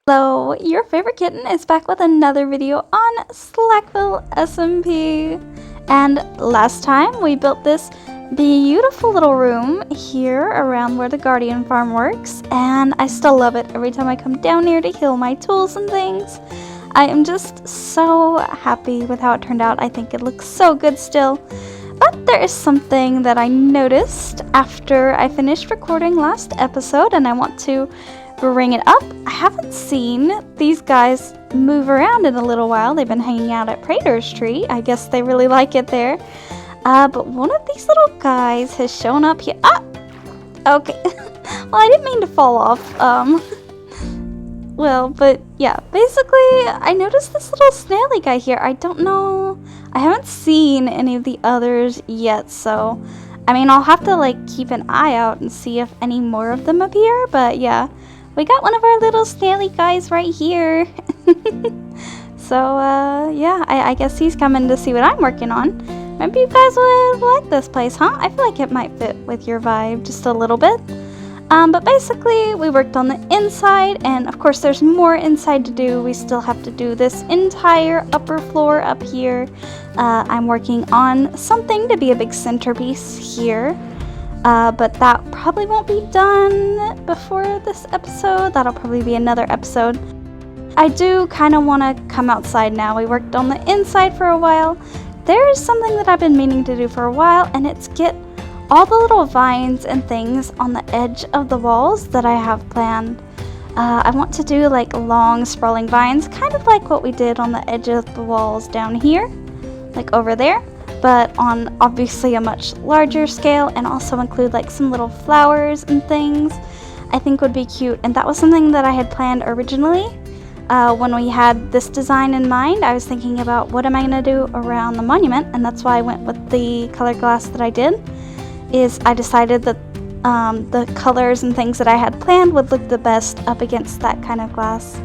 Hello, your favorite kitten is back with another video on Slackville SMP. And last time we built this beautiful little room here around where the Guardian farm works, and I still love it every time I come down here to heal my tools and things. I am just so happy with how it turned out. I think it looks so good still. But there is something that I noticed after I finished recording last episode, and I want to bring it up. I haven't seen these guys move around in a little while. They've been hanging out at Prater's tree. I guess they really like it there. But one of these little guys has shown up here. Ah! Okay. Well, I didn't mean to fall off. Well, but yeah, basically, I noticed this little snaily guy here. I don't know. I haven't seen any of the others yet, so I mean, I'll have to like keep an eye out and see if any more of them appear, but yeah. We got one of our little snaily guys right here. So, yeah, I guess he's coming to see what I'm working on. Maybe you guys would like this place, huh? I feel like it might fit with your vibe just a little bit. But basically, we worked on the inside, and of course there's more inside to do. We still have to do this entire upper floor up here. I'm working on something to be a big centerpiece here. But that probably won't be done before this episode. That'll probably be another episode. I do kind of want to come outside now. We worked on the inside for a while. There is something that I've been meaning to do for a while, and it's get all the little vines and things on the edge of the walls that I have planned. I want to do like long sprawling vines, kind of like what we did on the edge of the walls down here, like over there. But on obviously a much larger scale, and also include like some little flowers and things I think would be cute. And that was something that I had planned originally. When we had this design in mind, I was thinking about what am I going to do around the monument, and that's why I went with the colored glass that I did. Is I decided that the colors and things that I had planned would look the best up against that kind of glass.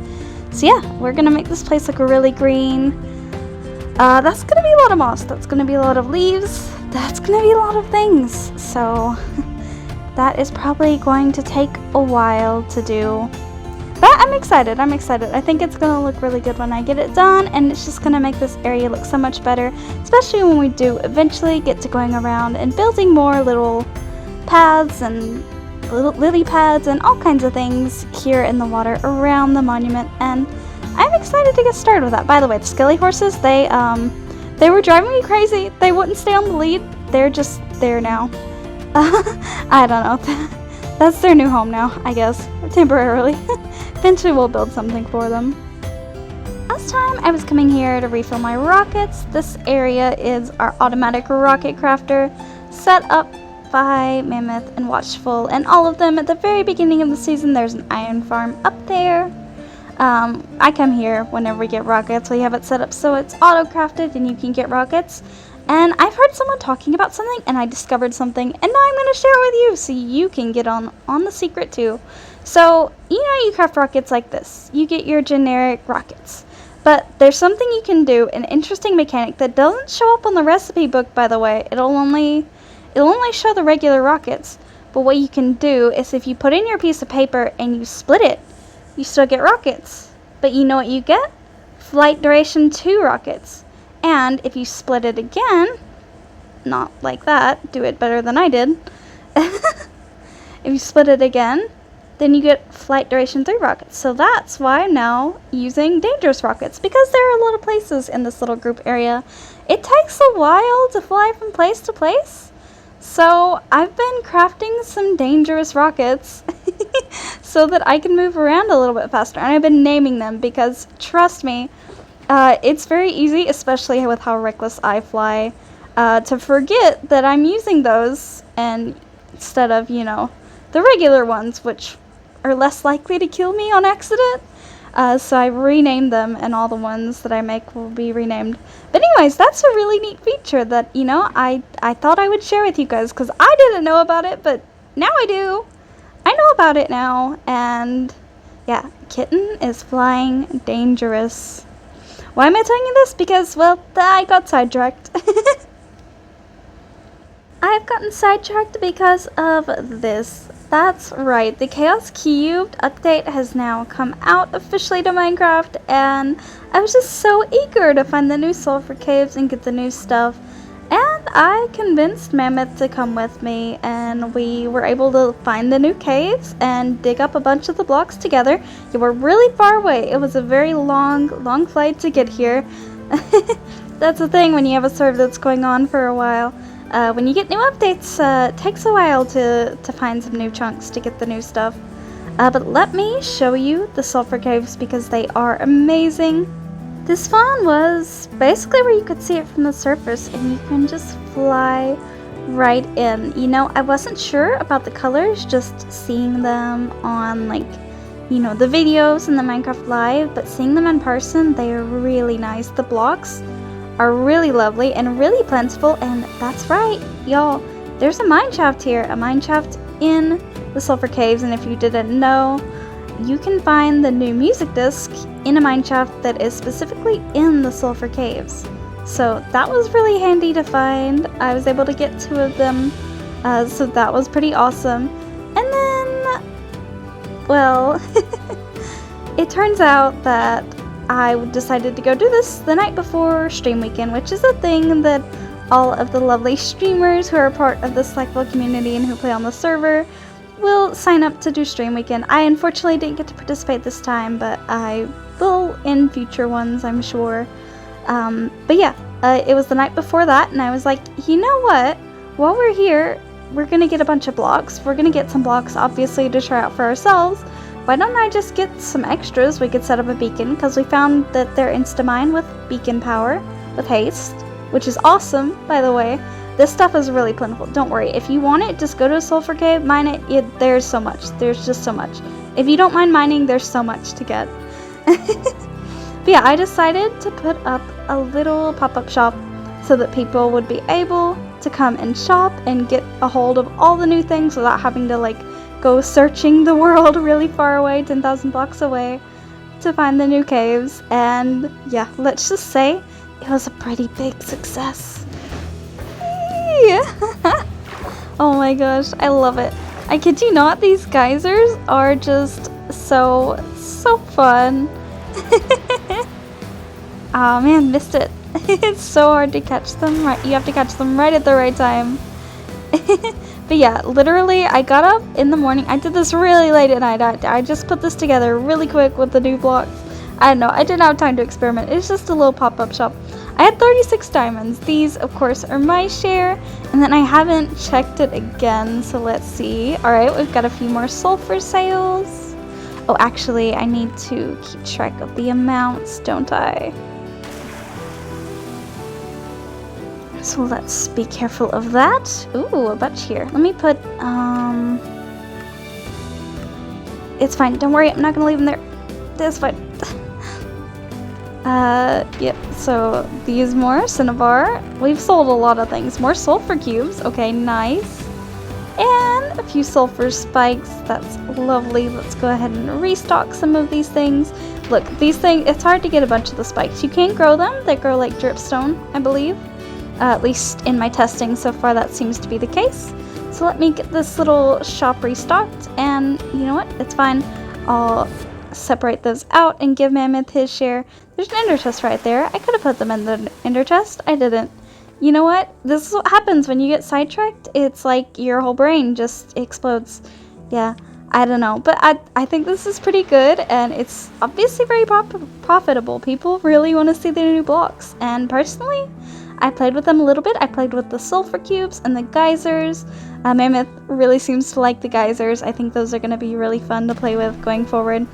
So yeah, we're going to make this place look really green. That's going to be a lot of moss, that's going to be a lot of leaves, that's going to be a lot of things, so that is probably going to take a while to do. But I'm excited. I think it's going to look really good when I get it done, and it's just going to make this area look so much better, especially when we do eventually get to going around and building more little paths and little lily pads and all kinds of things here in the water around the monument, and I'm excited to get started with that. By the way, the skelly horses, they were driving me crazy. They wouldn't stay on the lead. They're just there now. I don't know. That's their new home now, I guess, temporarily. Eventually we'll build something for them. Last time I was coming here to refill my rockets. This area is our automatic rocket crafter, set up by Mammoth and Watchful and all of them. At the very beginning of the season, there's an iron farm up there. I come here whenever we get rockets. We have it set up so it's auto-crafted and you can get rockets. And I've heard someone talking about something, and I discovered something, and now I'm going to share it with you so you can get on the secret too. So, you craft rockets like this. You get your generic rockets. But there's something you can do, an interesting mechanic that doesn't show up on the recipe book, by the way. It'll only show the regular rockets. But what you can do is if you put in your piece of paper and you split it, you still get rockets. But you know what you get? Flight duration 2 rockets. And if you split it again, not like that, do it better than I did. If you split it again, then you get flight duration 3 rockets. So that's why I'm now using dangerous rockets, because there are a lot of places in this little group area. It takes a while to fly from place to place. So I've been crafting some dangerous rockets so that I can move around a little bit faster. And I've been naming them because, trust me, it's very easy, especially with how reckless I fly, to forget that I'm using those and instead of, the regular ones, which are less likely to kill me on accident. So I renamed them, and all the ones that I make will be renamed. But anyways, that's a really neat feature that, I thought I would share with you guys, because I didn't know about it, but now I do. I know about it now, and yeah, Kitten is flying dangerous. Why am I telling you this? Because, well, I got sidetracked. I've gotten sidetracked because of this. That's right, the Chaos Cubed update has now come out officially to Minecraft, and I was just so eager to find the new sulfur caves and get the new stuff. And I convinced Mammoth to come with me, and we were able to find the new caves and dig up a bunch of the blocks together. You were really far away. It was a very long flight to get here. That's the thing when you have a server that's going on for a while. When you get new updates, it takes a while to find some new chunks to get the new stuff. But let me show you the sulfur caves because they are amazing. This spawn was basically where you could see it from the surface and you can just fly right in. You know, I wasn't sure about the colors just seeing them on the videos and the Minecraft Live, but seeing them in person, they are really nice. The blocks are really lovely and really plentiful, and that's right, y'all, there's a mine shaft here, a mine shaft in the sulfur caves, and if you didn't know, you can find the new music disc in a mine shaft that is specifically in the sulfur caves. So that was really handy to find. I was able to get 2 of them, so that was pretty awesome. And then, well, it turns out that I decided to go do this the night before stream weekend, which is a thing that all of the lovely streamers who are part of the Slackville community and who play on the server will sign up to do stream weekend. I unfortunately didn't get to participate this time, but I will in future ones, I'm sure. But yeah, it was the night before that, and I was like, you know what? While we're here, we're gonna get a bunch of blocks. We're gonna get some blocks, obviously, to try out for ourselves. Why don't I just get some extras? We could set up a beacon, because we found that they're insta-mine with beacon power, with haste, which is awesome, by the way. This stuff is really plentiful. Don't worry. If you want it, just go to a sulfur cave, mine it. There's so much. There's just so much. If you don't mind mining, there's so much to get. But yeah, I decided to put up a little pop-up shop so that people would be able to come and shop and get a hold of all the new things without having to go searching the world really far away, 10,000 blocks away, to find the new caves. And yeah, let's just say it was a pretty big success. Oh my gosh, I love it. I kid you not, these geysers are just so fun. Oh man, missed it. It's so hard to catch them. Right, you have to catch them right at the right time. But yeah, literally, I got up in the morning. I did this really late at night. I just put this together really quick with the new blocks. I don't know, I didn't have time to experiment. It's just a little pop-up shop. I had 36 diamonds. These, of course, are my share. And then I haven't checked it again, so let's see. Alright, we've got a few more sulfur sales. Oh, actually, I need to keep track of the amounts, don't I? So let's be careful of that. Ooh, a bunch here. Let me put, it's fine. Don't worry, I'm not gonna leave them there. That's fine. Yep, so these more cinnabar. We've sold a lot of things. More sulfur cubes. Okay, nice. And a few sulfur spikes. That's lovely. Let's go ahead and restock some of these things. Look, these things, it's hard to get a bunch of the spikes. You can grow them. They grow like dripstone, I believe. At least in my testing so far, that seems to be the case. So let me get this little shop restocked. And you know what? It's fine. I'll separate those out and give Mammoth his share. There's an ender chest right there. I could have put them in the ender chest. I didn't. You know what? This is what happens when you get sidetracked. It's like your whole brain just explodes. Yeah, I don't know. But I think this is pretty good, and it's obviously very profitable. People really want to see the new blocks. And personally, I played with them a little bit. I played with the sulfur cubes and the geysers. Mammoth really seems to like the geysers. I think those are going to be really fun to play with going forward.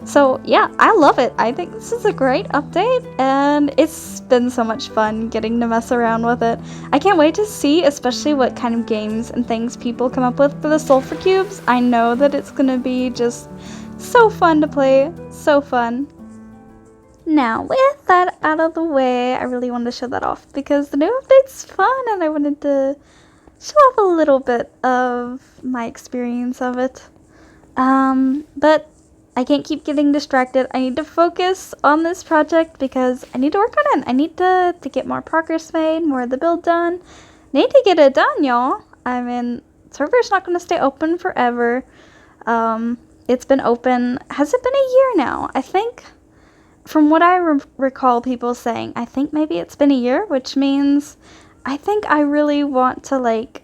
So yeah, I love it. I think this is a great update, and it's been so much fun getting to mess around with it. I can't wait to see especially what kind of games and things people come up with for the sulfur cubes. I know that it's gonna be just so fun to play, so fun. Now, with that out of the way, I really wanted to show that off because the new update's fun, and I wanted to show off a little bit of my experience of it. But I can't keep getting distracted. I need to focus on this project because I need to work on it. I need to get more progress made, more of the build done. Need to get it done, y'all. I mean, server's not going to stay open forever. It's been open, has it been a year now? I think, from what I recall people saying, I think maybe it's been a year, which means I think I really want to, like,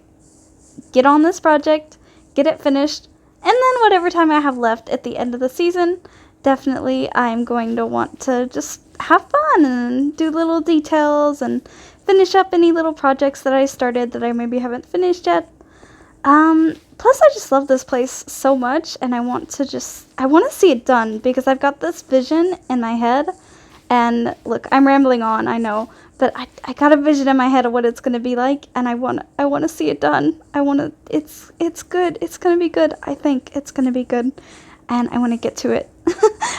get on this project, get it finished, and then whatever time I have left at the end of the season, definitely I'm going to want to just have fun and do little details and finish up any little projects that I started that I maybe haven't finished yet. Plus I just love this place so much, and I want to see it done because I've got this vision in my head. And look, I'm rambling on, I know, but I got a vision in my head of what it's going to be like, and I want to see it done. It's good. It's going to be good. I think it's going to be good, and I want to get to it.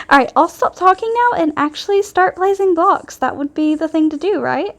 All right, I'll stop talking now and actually start placing blocks. That would be the thing to do, right?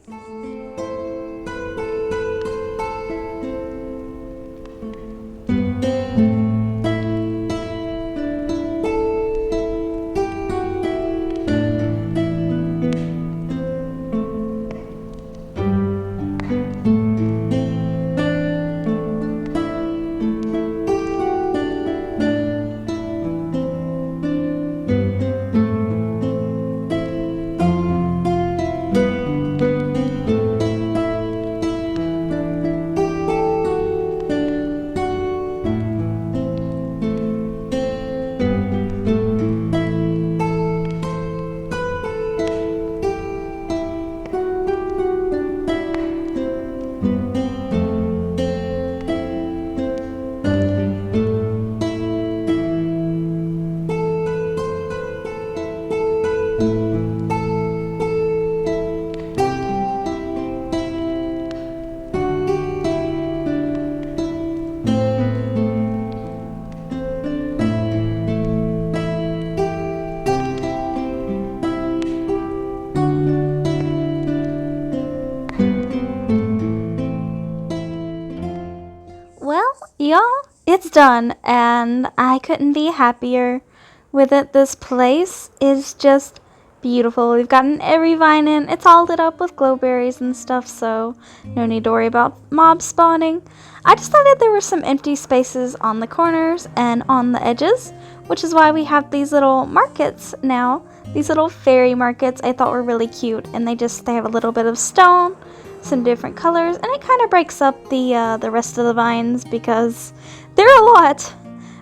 Y'all, it's done, and I couldn't be happier with it. This place is just beautiful. We've gotten every vine in. It's all lit up with glowberries and stuff, so no need to worry about mobs spawning. I decided there were some empty spaces on the corners and on the edges, which is why we have these little markets now. These little fairy markets I thought were really cute, and they have a little bit of stone, some different colors, and it kind of breaks up the rest of the vines because there are a lot.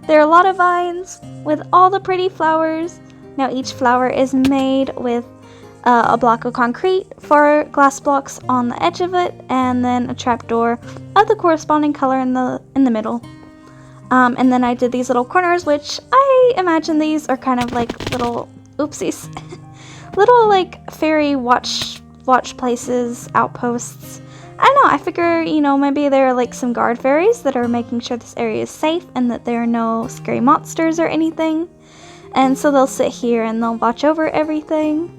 There are a lot of vines with all the pretty flowers. Now each flower is made with a block of concrete, 4 glass blocks on the edge of it, and then a trapdoor of the corresponding color in the middle. And then I did these little corners, which I imagine these are kind of like little oopsies, little like fairy watch places, outposts. I don't know, I figure, maybe there are like some guard fairies that are making sure this area is safe and that there are no scary monsters or anything. And so they'll sit here and they'll watch over everything.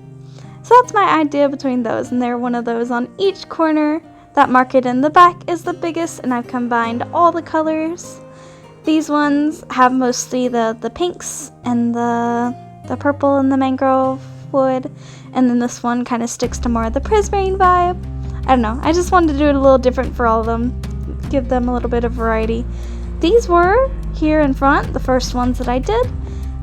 So that's my idea between those, and there are one of those on each corner. That market in the back is the biggest, and I've combined all the colors. These ones have mostly the pinks and the purple and the mangrove wood, and then this one kind of sticks to more of the prismarine vibe. I don't know, I just wanted to do it a little different for all of them, give them a little bit of variety. These were here in front, the first ones that I did,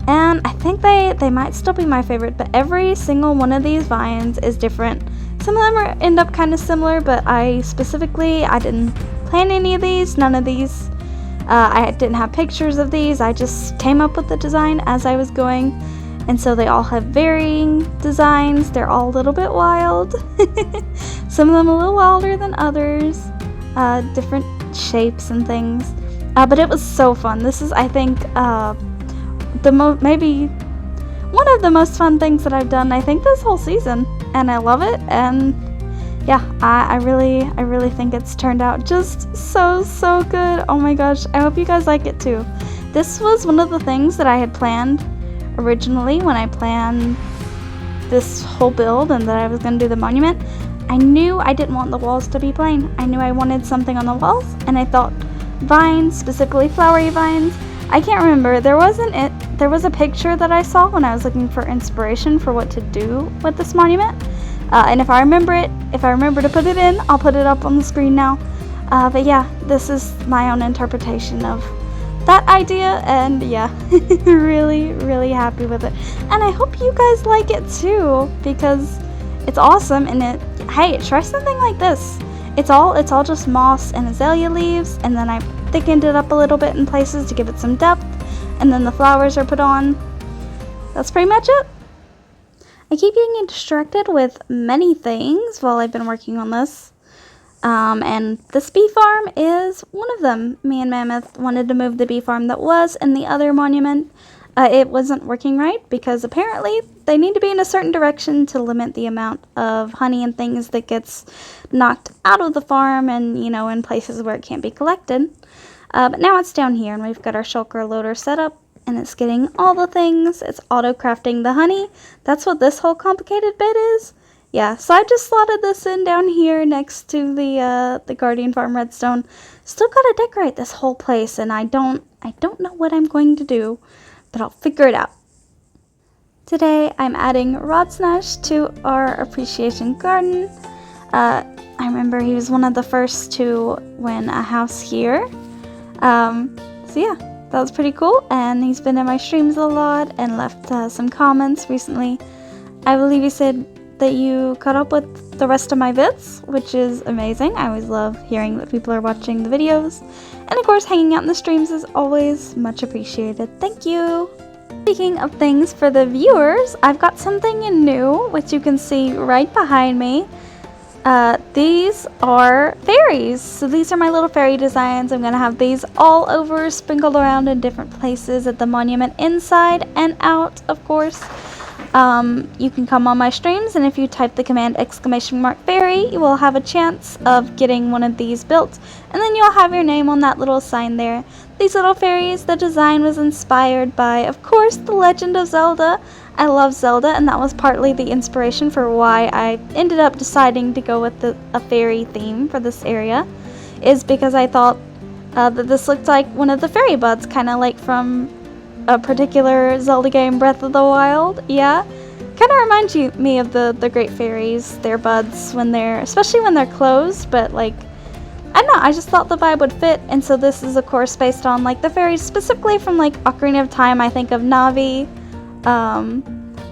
and I think they might still be my favorite, but every single one of these vines is different. Some of them end up kind of similar, but I didn't plan any of these, none of these. I didn't have pictures of these, I just came up with the design as I was going. And so they all have varying designs. They're all a little bit wild. Some of them a little wilder than others. Different shapes and things. But it was so fun. This is, I think, maybe one of the most fun things that I've done, I think, this whole season. And I love it. And yeah, I really think it's turned out just so good. Oh my gosh, I hope you guys like it too. This was one of the things that I had planned originally when I planned this whole build and that I was going to do the monument. I knew I didn't want the walls to be plain. I knew I wanted something on the walls, and I thought vines, specifically flowery vines. I can't remember. There was a picture that I saw when I was looking for inspiration for what to do with this monument. And if I remember to put it in, I'll put it up on the screen now. But yeah, this is my own interpretation of that idea, and yeah, really, really happy with it. And I hope you guys like it too, because it's awesome. And hey, try something like this. It's all just moss and azalea leaves, and then I thickened it up a little bit in places to give it some depth, and then the flowers are put on. That's pretty much it. I keep getting distracted with many things while I've been working on this. And this bee farm is one of them. Me and Mammoth wanted to move the bee farm that was in the other monument. It wasn't working right because apparently they need to be in a certain direction to limit the amount of honey and things that gets knocked out of the farm and, you know, in places where it can't be collected. But now it's down here and we've got our shulker loader set up and it's getting all the things. It's auto-crafting the honey. That's what this whole complicated bit is. Yeah, so I just slotted this in down here next to the Guardian Farm redstone. Still gotta decorate this whole place, and I don't know what I'm going to do, but I'll figure it out. Today I'm adding Rodsnash to our appreciation garden. I remember he was one of the first to win a house here. So yeah, that was pretty cool, and he's been in my streams a lot and left some comments recently. I believe he said that you caught up with the rest of my vids, which is amazing. I always love hearing that people are watching the videos. And of course, hanging out in the streams is always much appreciated. Thank you! Speaking of things for the viewers, I've got something new, which you can see right behind me. These are fairies. So these are my little fairy designs. I'm going to have these all over, sprinkled around in different places at the monument, inside and out, of course. You can come on my streams, and if you type the command !fairy, you will have a chance of getting one of these built, and then you'll have your name on that little sign there. These little fairies, the design was inspired by, of course, The Legend of Zelda. I love Zelda, and that was partly the inspiration for why I ended up deciding to go with a fairy theme for this area, is because I thought that this looked like one of the fairy buds, kind of like from a particular Zelda game, Breath of the Wild. Yeah, kind of reminds me of the Great Fairies, their buds, especially when they're closed, but like, I don't know, I just thought the vibe would fit, and so this is of course based on like the fairies specifically from like Ocarina of Time. I think of Navi,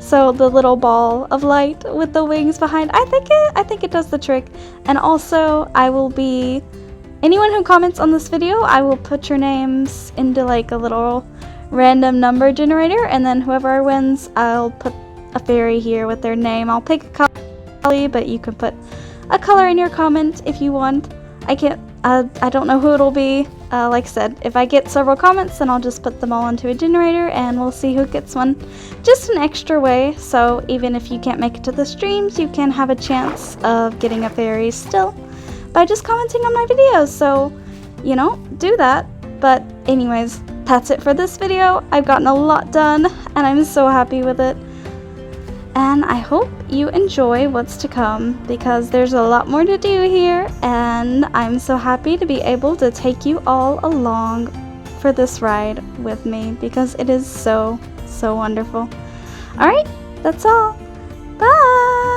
so the little ball of light with the wings behind, I think it does the trick. And also anyone who comments on this video, I will put your names into like a little random number generator, and then whoever wins, I'll put a fairy here with their name. I'll pick a color, but you can put a color in your comment if you want. I don't know who it'll be. Like I said, if I get several comments, then I'll just put them all into a generator and we'll see who gets one. Just an extra way, so even if you can't make it to the streams, you can have a chance of getting a fairy still by just commenting on my videos. So, you know, do that. But anyways, that's it for this video. I've gotten a lot done and I'm so happy with it. And I hope you enjoy what's to come, because there's a lot more to do here, and I'm so happy to be able to take you all along for this ride with me, because it is so, so wonderful. Alright, that's all. Bye!